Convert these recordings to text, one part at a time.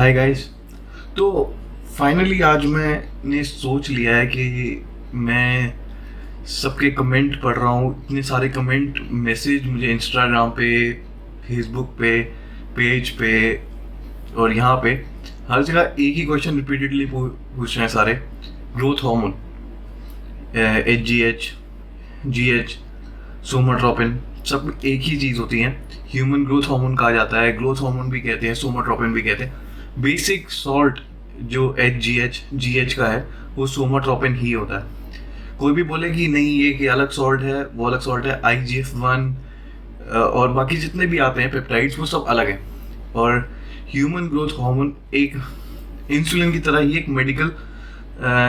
Hi guys. तो finally आज मैंने सोच लिया है कि मैं सबके कमेंट पढ़ रहा हूँ। इतने सारे कमेंट मैसेज मुझे इंस्टाग्राम पे, फेसबुक पे, पेज पे और यहाँ पे हर जगह एक ही क्वेश्चन रिपीटेडली पूछ रहे हैं सारे। Growth hormone, HGH, GH, somatropin, सब एक ही चीज़ होती है। ह्यूमन ग्रोथ हार्मोन कहा जाता है, ग्रोथ हार्मोन भी कहते हैं, सोमाट्रोपिन भी कहते हैं। बेसिक सॉल्ट जो HGH GH का है वो सोमाट्रोपिन ही होता है। कोई भी बोले कि नहीं ये कि अलग सॉल्ट है, वो अलग सॉल्ट है, IGF-1 और बाकी जितने भी आते हैं पेप्टाइड्स वो सब अलग है। और ह्यूमन ग्रोथ हार्मोन एक इंसुलिन की तरह ही एक मेडिकल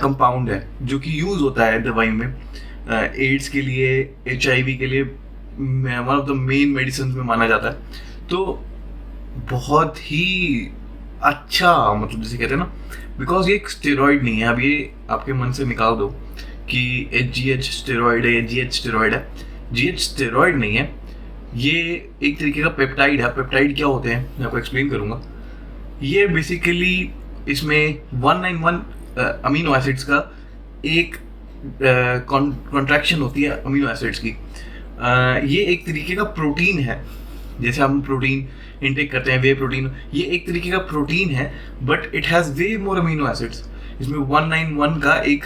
कंपाउंड है जो कि यूज़ होता है दवाई में, एड्स के लिए, HIV के लिए one of the main medicine में माना जाता है। तो बहुत ही अच्छा, मतलब जैसे कहते हैं ना, बिकॉज ये एक स्टेरॉइड नहीं है। अब ये आपके मन से निकाल दो कि HGH स्टेरॉइड है, GH स्टेरॉइड है। GH स्टेरॉइड नहीं है, ये एक तरीके का पेप्टाइड है। पेप्टाइड क्या होते हैं मैं आपको एक्सप्लेन करूंगा। ये बेसिकली इसमें 191 अमीनो एसिड्स का एक कॉन्ट्रैक्शन होती है अमीनो एसिड्स की। ये एक तरीके का प्रोटीन है। जैसे हम प्रोटीन इनटेक करते हैं, वे प्रोटीन, ये एक तरीके का प्रोटीन है but it has way more amino acids. इसमें 191 का एक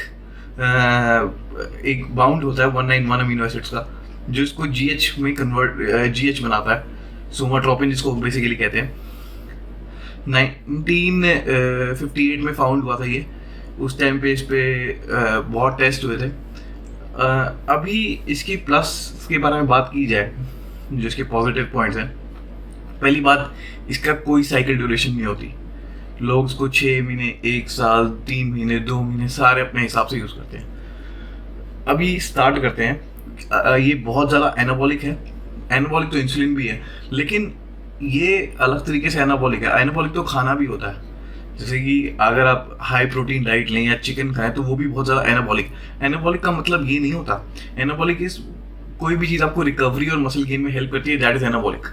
बाउंड होता है 191 अमीनो एसिड्स का, जो इसको GH में GH बनाता है। सोमाट्रोपिन जिसको बेसिकली कहते हैं। 1958 में फाउंड हुआ था ये। उस टाइम पे इस पे बहुत टेस्ट हुए थे। अभी इसकी प्लस के बारे में बात की जाए, जो इसके पॉजिटिव पॉइंट्स हैं। पहली बात, इसका कोई साइकिल ड्यूरेशन नहीं होती। लोग इसको 6 महीने, 1 साल, 3 महीने, 2 महीने सारे अपने हिसाब से यूज़ करते हैं। अभी स्टार्ट करते हैं। ये बहुत ज़्यादा एनाबॉलिक है। एनाबॉलिक तो इंसुलिन भी है, लेकिन ये अलग तरीके से एनाबॉलिक है। एनाबॉलिक तो खाना भी होता है। जैसे कि अगर आप हाई प्रोटीन डाइट लें या चिकन खाएं तो वो भी बहुत ज़्यादा एनाबॉलिक। एनाबॉलिक का मतलब ये नहीं होता। एनाबॉलिक इज कोई भी चीज़ आपको रिकवरी और मसल गेन में हेल्प करती है, दैट इज एनाबॉलिक।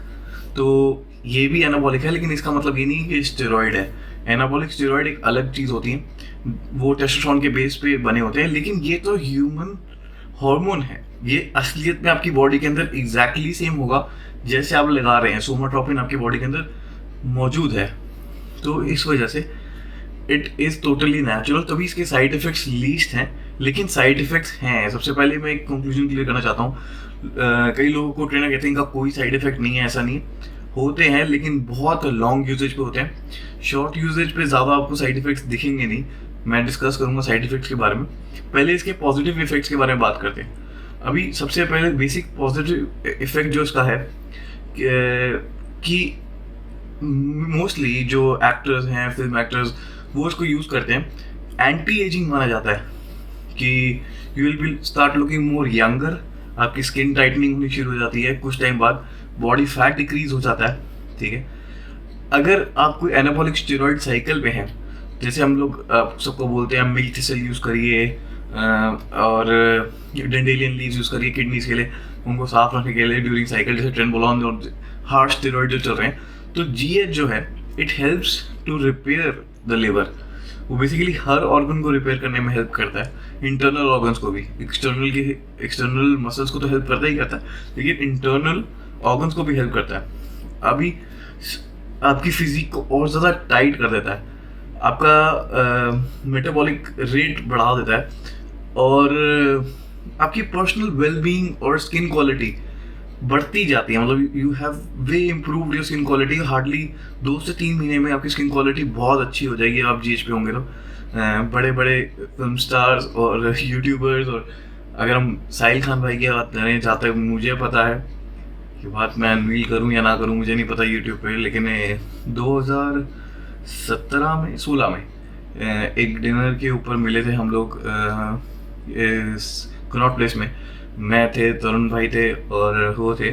तो ये भी एनाबॉलिक है, लेकिन इसका मतलब ये नहीं कि स्टेरॉइड है। एनाबॉलिक स्टेरॉइड एक अलग चीज़ होती है, वो टेस्टोस्टेरोन के बेस पे बने होते हैं। लेकिन ये तो ह्यूमन हार्मोन है। ये असलियत में आपकी बॉडी के अंदर एग्जैक्टली सेम होगा जैसे आप लगा रहे हैं। सोमाट्रोपिन आपकी बॉडी के अंदर मौजूद है, तो इस वजह से इट इज़ टोटली नेचुरल। तभी इसके साइड इफ़ेक्ट्स लीस्ट हैं, लेकिन साइड इफ़ेक्ट्स हैं। सबसे पहले मैं एक कंक्लूजन क्लियर करना चाहता हूँ। कई लोगों को ट्रेनर कहते हैं इनका कोई साइड इफ़ेक्ट नहीं है, ऐसा नहीं होते हैं, लेकिन बहुत लॉन्ग यूजेज पे होते हैं। शॉर्ट यूजेज पे ज़्यादा आपको साइड इफ़ेक्ट्स दिखेंगे नहीं। मैं डिस्कस करूँगा साइड इफ़ेक्ट्स के बारे में। पहले इसके पॉजिटिव इफ़ेक्ट्स के बारे में बात करते हैं। अभी सबसे पहले बेसिक पॉजिटिव इफ़ेक्ट जो इसका है कि मोस्टली जो एक्टर्स हैं, फिल्म एक्टर्स, वो इसको यूज़ करते हैं। एंटी एजिंग माना जाता है कि you will be start looking more younger. आपकी स्किन टाइटनिंग होनी शुरू हो जाती है कुछ टाइम बाद। बॉडी फैट डिक्रीज हो जाता है, ठीक है। अगर आप कोई एनाबॉलिक स्टेरॉइड साइकिल पे हैं, जैसे हम लोग सबको बोलते हैं मिल्क थिसल यूज़ करिए और डेंडेलियन लीव्स यूज़ करिए किडनीज के लिए, उनको साफ रखने के लिए ड्यूरिंग साइकिल, जैसे ट्रेनबोलॉन और हार्ड स्टेरॉइड जो चल रहे हैं। तो GH जो है it helps to repair the liver. वो बेसिकली हर ऑर्गन को रिपेयर करने में हेल्प करता है, इंटरनल ऑर्गन्स को भी। एक्सटर्नल मसल्स को तो हेल्प करता ही करता है, लेकिन इंटरनल ऑर्गन्स को भी हेल्प करता है। अभी आपकी फिजिक को और ज़्यादा टाइट कर देता है, आपका मेटाबॉलिक रेट बढ़ा देता है, और आपकी पर्सनल वेलबींग और स्किन क्वालिटी बढ़ती जाती है। मतलब you have way improved your skin quality. Hardly 2 से 3 महीने में आपकी स्किन क्वालिटी बहुत अच्छी हो जाएगी। आप GH पे होंगे तो बड़े बड़े फिल्म स्टार्स और यूट्यूबर्स, और अगर हम साहिल खान भाई की बात करें, जहाँ तक मुझे पता है, कि बात मैं अनवील करूँ या ना करूँ मुझे नहीं पता यूट्यूब पे, लेकिन 2017 में 16 में एक डिनर के ऊपर मिले थे हम लोग कनॉट प्लेस में। मैं थे, तरुण भाई थे और वो थे।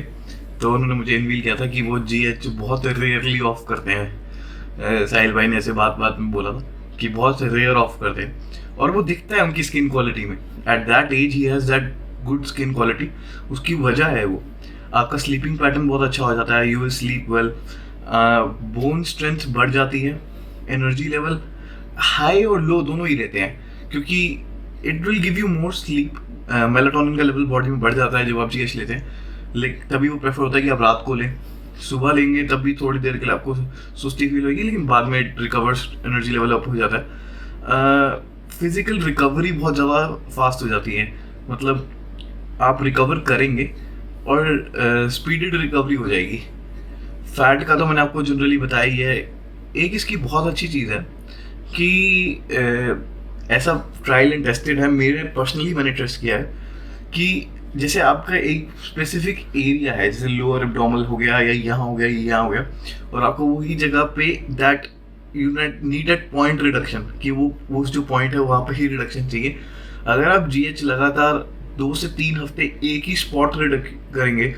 तो उन्होंने मुझे इनवील किया था कि वो GH बहुत रेयरली ऑफ करते हैं। साहिल भाई ने ऐसे बात में बोला था कि बहुत रेयर ऑफ करते हैं, और वो दिखता है उनकी स्किन क्वालिटी में। At that age he has that good skin quality. उसकी वजह है वो, आपका स्लीपिंग पैटर्न बहुत अच्छा हो जाता है, you will sleep well, bone strength बढ़ जाती है, एनर्जी लेवल हाई और लो दोनों ही रहते हैं, क्योंकि it will give you more sleep. Melatonin का लेवल बॉडी में बढ़ जाता है जब आप जीएच लेते हैं, लेकिन तभी वो प्रेफर होता है कि आप रात को लें। सुबह लेंगे तब भी थोड़ी देर के लिए आपको सुस्ती फील होगी, लेकिन बाद में रिकवर्स, एनर्जी लेवल अप हो जाता है। फिजिकल रिकवरी बहुत ज़्यादा फास्ट हो जाती है, मतलब आप रिकवर करेंगे और स्पीडेड रिकवरी हो जाएगी। फैट का तो मैंने आपको जनरली बताया ही है। एक इसकी बहुत अच्छी चीज़ है कि ऐसा ट्रायल एंड टेस्टेड है, मेरे पर्सनली मैंने टेस्ट किया है कि जैसे आपका एक स्पेसिफिक एरिया है, जैसे लोअर एब्डोमिनल हो गया या यहाँ हो गया, यहाँ हो गया, और आपको वही जगह पे that you need at point reduction, कि वो जो पॉइंट है वहाँ पे ही रिडक्शन चाहिए। अगर आप जीएच लगातार 2 से 3 हफ्ते एक ही स्पॉट करेंगे,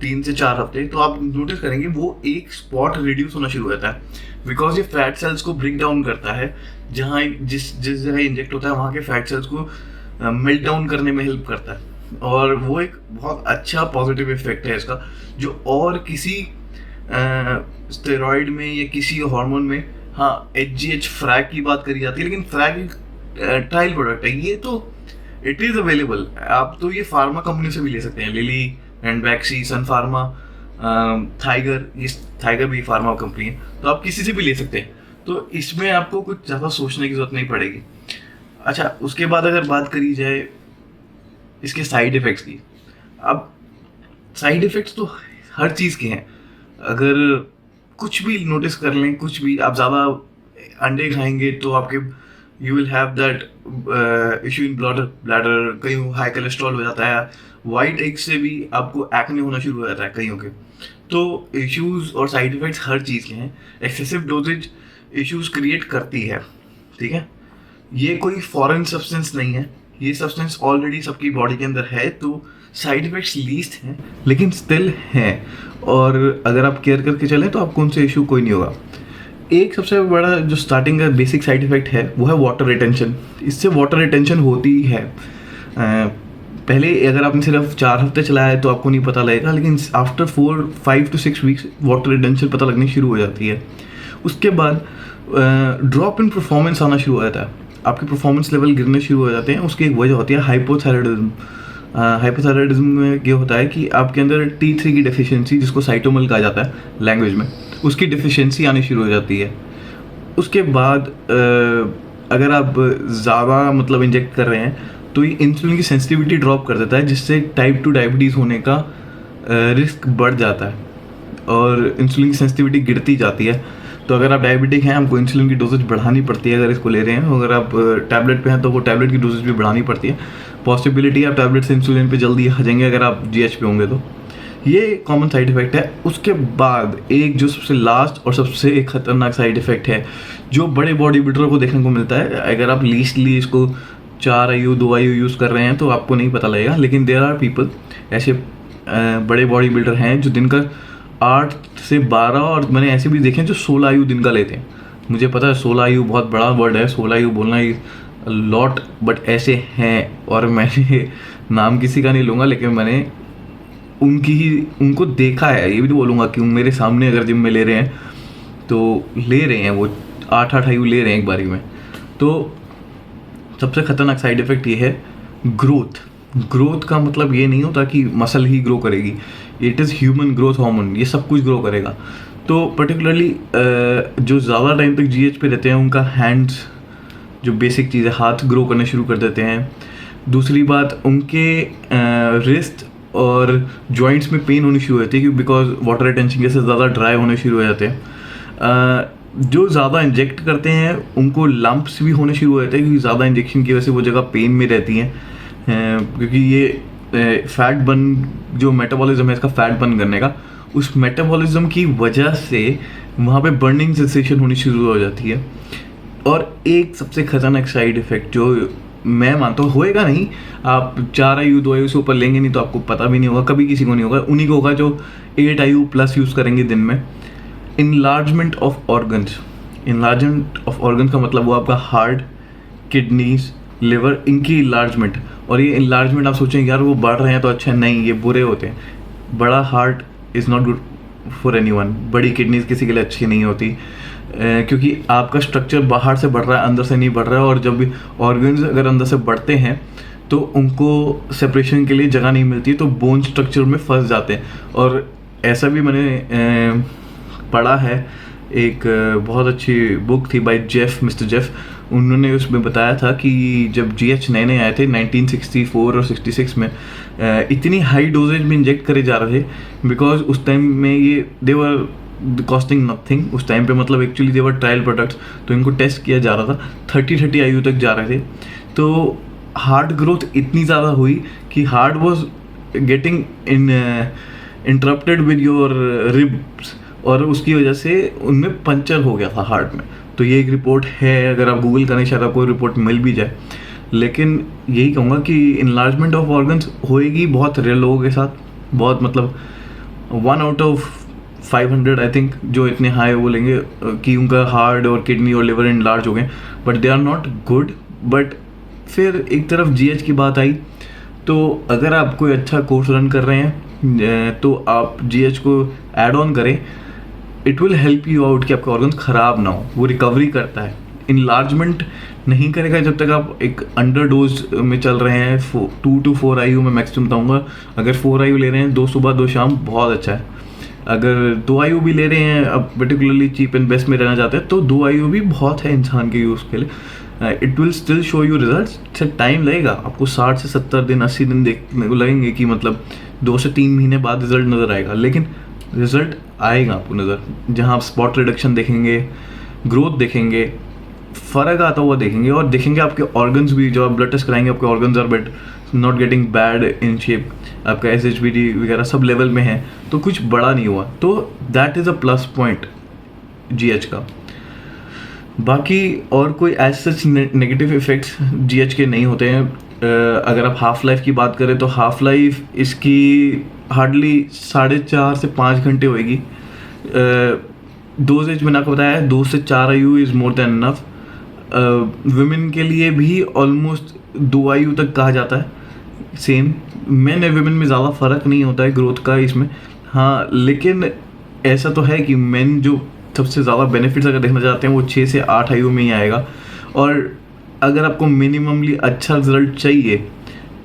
3 से 4 हफ्ते, तो आप नोटिस करेंगे वो एक स्पॉट रिड्यूस होना शुरू हो जाता है, बिकॉज ये फैट सेल्स को ब्रेक डाउन करता है। जहाँ जिस जगह इंजेक्ट होता है वहाँ के फैट सेल्स को मेल्ट डाउन करने में हेल्प करता है, और वो एक बहुत अच्छा पॉजिटिव इफेक्ट है इसका, जो और किसी स्टेरॉइड में या किसी हार्मोन में, हाँ HGH फ्रैग की बात करी जाती है, लेकिन फ्रैग एक ट्रायल प्रोडक्ट है, ये तो इट इज़ अवेलेबल। आप तो ये फार्मा कंपनी से भी ले सकते हैं, लिली एंड बैक्सी, सन फार्मा, थाइगर, ये थाइगर भी फार्मा कंपनी है, तो आप किसी से भी ले सकते हैं। तो इसमें आपको कुछ ज़्यादा सोचने की जरूरत नहीं पड़ेगी। अच्छा, उसके बाद अगर बात करी जाए इसके साइड इफ़ेक्ट्स की, अब साइड इफ़ेक्ट्स तो हर चीज़ के हैं। अगर कुछ भी नोटिस कर लें, कुछ भी, आप ज़्यादा अंडे खाएंगे तो आपके you will have that issue in bladder, कहीं हाई कोलेस्ट्रॉल हो जाता है। वाइट एग से भी आपको एक्ने होना शुरू हो जाता है कईयों के। तो इश्यूज और साइड इफ़ेक्ट्स हर चीज़ के हैं। एक्सेसिव डोजेज इश्यूज क्रिएट करती है, ठीक है। ये कोई फॉरेन सब्सटेंस नहीं है, ये सब्सटेंस ऑलरेडी सबकी बॉडी के अंदर है, तो साइड इफ़ेक्ट्स लीस्ट हैं, लेकिन स्टिल हैं, और अगर आप केयर करके चलें तो आपको उनसे इशू कोई नहीं होगा। एक सबसे बड़ा जो स्टार्टिंग का बेसिक साइड इफ़ेक्ट है वो है वाटर रिटेंशन। इससे वाटर रिटेंशन होती ही है। पहले अगर आपने सिर्फ 4 हफ्ते चलाया है तो आपको नहीं पता लगेगा, लेकिन after 5 to 6 weeks water retention पता लगनी शुरू हो जाती है। उसके बाद ड्रॉप इन परफॉर्मेंस आना शुरू हो जाता है, आपके परफॉर्मेंस लेवल गिरने शुरू हो जाते हैं। उसकी एक वजह होती है हाइपोथायराइडिज्म। हाइपोथायराइडिज्म में क्या होता है कि आपके अंदर T3 की डेफिशिएंसी, जिसको साइटोमल कहा जाता है लैंग्वेज में, उसकी डेफिशिएंसी आनी शुरू हो जाती है। उसके बाद अगर आप ज़्यादा मतलब इंजेक्ट कर रहे हैं तो ये इंसुलिन की सेंसिटिविटी ड्रॉप कर देता है, जिससे टाइप 2 डायबिटीज़ होने का रिस्क बढ़ जाता है, और इंसुलिन की सेंसिटिविटी गिरती जाती है। तो अगर आप डायबिटिक हैं, आपको इंसुलिन की डोजेज बढ़ानी पड़ती है अगर इसको ले रहे हैं। अगर आप टैबलेट पे हैं तो वो टैबलेट की डोजेज भी बढ़ानी पड़ती है। पॉसिबिलिटी आप टैबलेट से इंसुलिन पे जल्दी आ जाएंगे अगर आप जीएच पे होंगे तो। ये कॉमन साइड इफ़ेक्ट है। उसके बाद एक जो सबसे लास्ट और सबसे खतरनाक साइड इफ़ेक्ट है, जो बड़े बॉडी बिल्डरों को देखने को मिलता है। अगर आप लीस्टली इसको 4 IU 2 IU यूज़ कर रहे हैं तो आपको नहीं पता लगेगा, लेकिन देयर आर पीपल, ऐसे बड़े बॉडी बिल्डर हैं जो दिन का 8 से 12, और मैंने ऐसे भी देखे हैं जो 16 IU दिन का लेते हैं। मुझे पता है 16 IU बहुत बड़ा वर्ड है, 16 IU बोलना ही लॉट, बट ऐसे हैं, और मैंने नाम किसी का नहीं लूँगा, लेकिन मैंने उनको देखा है। ये भी तो बोलूँगा कि मेरे सामने अगर जिम में ले रहे हैं तो ले रहे हैं, वो 8 IU ले रहे हैं एक बारी में। तो सबसे खतरनाक साइड इफ़ेक्ट ये है ग्रोथ का मतलब ये नहीं होता कि मसल ही ग्रो करेगी, it is human growth hormone, ये सब कुछ ग्रो करेगा। तो पर्टिकुलरली जो ज़्यादा टाइम तक जीएच पे रहते हैं उनका हैंड्स, जो बेसिक चीज़ है, हाथ ग्रो करना शुरू कर देते हैं। दूसरी बात, उनके रिस्ट और जॉइंट्स में पेन होनी शुरू होती है, बिकॉज वाटर रिटेंशन के से ज़्यादा ड्राई होने शुरू हो जाते हैं। जो ज़्यादा इंजेक्ट करते हैं उनको लंप्स भी होने शुरू हो जाते हैं, क्योंकि ज़्यादा इंजेक्शन की वजह से वो जगह पेन में रहती हैं, क्योंकि ये फैट बर्न, जो मेटाबॉलिज्म है इसका फैट बर्न करने का, उस मेटाबॉलिज्म की वजह से वहाँ पे बर्निंग सेंसेशन होनी शुरू हो जाती है। और एक सबसे खतरनाक साइड इफ़ेक्ट जो मैं मानता हूँ होएगा नहीं, आप 4 IU 2 IU से ऊपर लेंगे नहीं तो आपको पता भी नहीं होगा, कभी किसी को नहीं होगा, उन्हीं को होगा जो 8 IU प्लस यूज़ करेंगे दिन में। Enlargement of organs. Enlargement of organs का मतलब वो आपका हार्ट, किडनीज, लिवर, इनकी इनलार्जमेंट। और ये इनलार्जमेंट आप सोचेंगे यार वो बढ़ रहे हैं तो अच्छा, नहीं, ये बुरे होते हैं। बड़ा heart is not good for anyone, बड़ी किडनीज किसी के लिए अच्छी नहीं होती। क्योंकि आपका स्ट्रक्चर बाहर से बढ़ रहा है, अंदर से नहीं बढ़ रहा है, और जब भी ऑर्गन्स अगर अंदर से बढ़ते हैं तो उनको सेपरेशन के लिए जगह नहीं मिलती, तो बोन स्ट्रक्चर में फंस जाते हैं। और ऐसा भी मैंने पढ़ा है, एक बहुत अच्छी बुक थी बाय मिस्टर जेफ, उन्होंने उसमें बताया था कि जब GH नए नए आए थे 1964 और 66 में, इतनी हाई डोजेज में इंजेक्ट करे जा रहे थे बिकॉज उस टाइम में ये देवर कॉस्टिंग नथिंग। उस टाइम पे मतलब एक्चुअली देवर ट्रायल प्रोडक्ट्स, तो इनको टेस्ट किया जा रहा था, 30 आयु तक जा रहे थे। तो हार्ट ग्रोथ इतनी ज़्यादा हुई कि heart was getting interrupted with your ribs, और उसकी वजह से उनमें पंचर हो गया था हार्ट में। तो ये एक रिपोर्ट है, अगर आप गूगल करें शायद आपको रिपोर्ट मिल भी जाए। लेकिन यही कहूँगा कि इनलार्जमेंट ऑफ ऑर्गन्स होएगी बहुत रेयर लोगों के साथ, बहुत मतलब 1 आउट ऑफ 500 आई थिंक जो इतने हाई बोलेंगे कि उनका हार्ट और किडनी और लिवर इनलार्ज हो गए, but they are not good. But फिर एक तरफ GH की बात आई, तो अगर आप कोई अच्छा कोर्स रन कर रहे हैं तो आप GH को ऐड ऑन करें, it will help you out कि आपके ऑर्गन्स ख़राब ना हो। वो रिकवरी करता है, इनलार्जमेंट नहीं करेगा जब तक आप एक अंडर डोज में चल रहे हैं। 2 to 4 IU में मैक्सिमम बताऊँगा। अगर 4 IU ले रहे हैं, 2 सुबह 2 शाम, बहुत अच्छा है। अगर 2 IU भी ले रहे हैं, अब पर्टिकुलरली चीप एंड बेस्ट में रहना चाहते हैं, तो 2 IU भी बहुत है इंसान के यूज़ के लिए। It will still show you result. Time लगेगा आपको, 60 से 70 दिन 80 दिन देखने को लगेंगे कि मतलब 2 से 3 महीने बाद रिजल्ट नज़र आएगा, लेकिन रिजल्ट आएगा आपको नज़र। जहाँ आप स्पॉट रिडक्शन देखेंगे, ग्रोथ देखेंगे, फ़र्क आता हुआ देखेंगे, और देखेंगे आपके ऑर्गन्स भी, जब आप ब्लड टेस्ट कराएंगे आपके organs are but not getting bad in shape, आपका SHBD वगैरह सब लेवल में है, तो कुछ बड़ा नहीं हुआ। तो that is a plus point GH का। बाकी और कोई as such negative effects GH के नहीं होते हैं। अगर आप हाफ लाइफ की बात करें तो हाफ लाइफ इसकी हार्डली 4.5 से 5 घंटे होएगी। डोजेज मैंने आपको बताया है 2 से 4 IU is more than enough. Women के लिए भी ऑलमोस्ट 2 IU तक कहा जाता है। सेम मेन और वुमेन में ज़्यादा फ़र्क नहीं होता है ग्रोथ का इसमें। हाँ, लेकिन ऐसा तो है कि मेन जो सबसे ज़्यादा बेनिफिट्स अगर देखना चाहते हैं वो 6 से 8 IU में ही आएगा। और अगर आपको मिनिममली अच्छा रिजल्ट चाहिए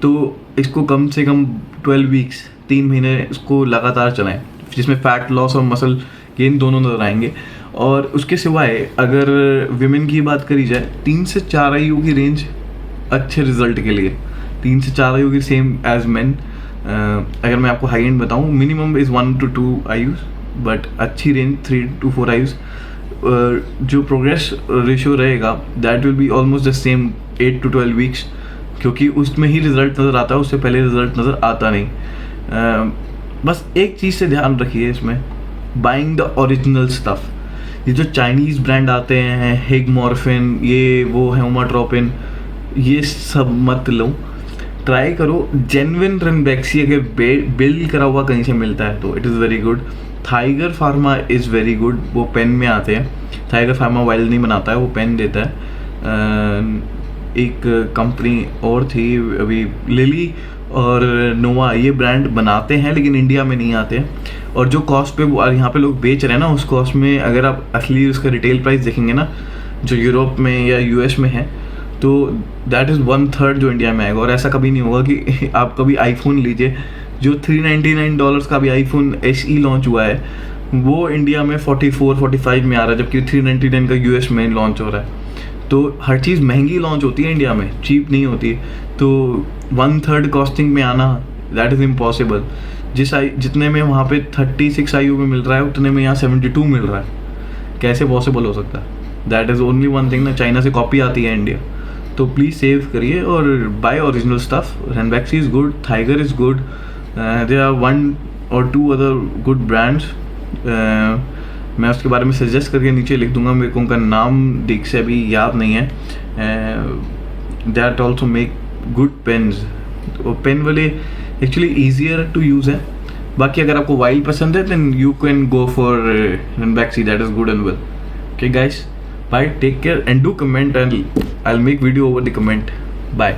तो इसको कम से कम 12 वीक्स 3 महीने इसको लगातार चलाएं, जिसमें फैट लॉस और मसल गेन दोनों नजर आएंगे। और उसके सिवाय अगर विमेन की बात करी जाए 3 से 4 IU की रेंज अच्छे रिजल्ट के लिए, 3 से 4 IU की सेम एज मेन। अगर मैं आपको हाई एंड बताऊँ, minimum is 1 to 2 IUs, but अच्छी रेंज 3 to 4 IUs। जो प्रोग्रेस रेशियो रहेगा that will be almost the same 8 to 12 weeks, क्योंकि उसमें ही रिज़ल्ट नज़र आता है, उससे पहले रिज़ल्ट नज़र आता नहीं। बस एक चीज़ से ध्यान रखिए इसमें, बाइंग द ओरिजिनल स्टफ़। ये जो चाइनीज़ ब्रांड आते हैं, हेगमॉर्फिन, ये वो हेमाट्रोपिन, ये सब मत लो। ट्राई करो जेन्युइन रेनबैक्सी, अगर बिल्ड करा हुआ कहीं से मिलता है तो it is very good. Thaiger pharma is very good, वो पेन में आते हैं। थाइगर फार्मा वाइल नहीं बनाता है, वो पेन देता है। एक कंपनी और थी अभी, लिली और नोवा, ये ब्रांड बनाते हैं लेकिन इंडिया में नहीं आते हैं। और जो कॉस्ट पे वो यहाँ पे लोग बेच रहे हैं ना, उस कॉस्ट में अगर आप असली उसका रिटेल प्राइस देखेंगे ना, जो यूरोप में या US में है, तो दैट इज़ 1/3 जो इंडिया में आएगा। और ऐसा कभी नहीं होगा कि आप कभी आईफोन लीजिए, जो $399 का भी आईफोन SE लॉन्च हुआ है, वो इंडिया में 44-45 में आ रहा है, जबकि 399 का US में लॉन्च हो रहा है। तो हर चीज़ महंगी लॉन्च होती है इंडिया में, चीप नहीं होती। तो 1/3 कॉस्टिंग में आना दैट इज़ इम्पॉसिबल। जितने में वहाँ पे 36 IU में मिल रहा है, उतने में यहाँ 72 मिल रहा है। कैसे पॉसिबल हो सकता है? That is only one thing ना, चाइना से कॉपी आती है इंडिया। तो प्लीज़ सेव करिए और buy original stuff. Ranbaxy is good, Thaiger is good, there are 1 or 2 other good brands. मैं उसके बारे में सजेस्ट करके नीचे लिख दूंगा, मेरे को उनका नाम ठीक से अभी याद नहीं है। That also make good pens. वो पेन वाले एक्चुअली ईजियर टू यूज़ है। बाकी अगर आपको वाइल्ड पसंद है then you can go for Ranbaxy, that is good and well. Okay guys, bye, take care and do comment and I will make video over the comment. Bye.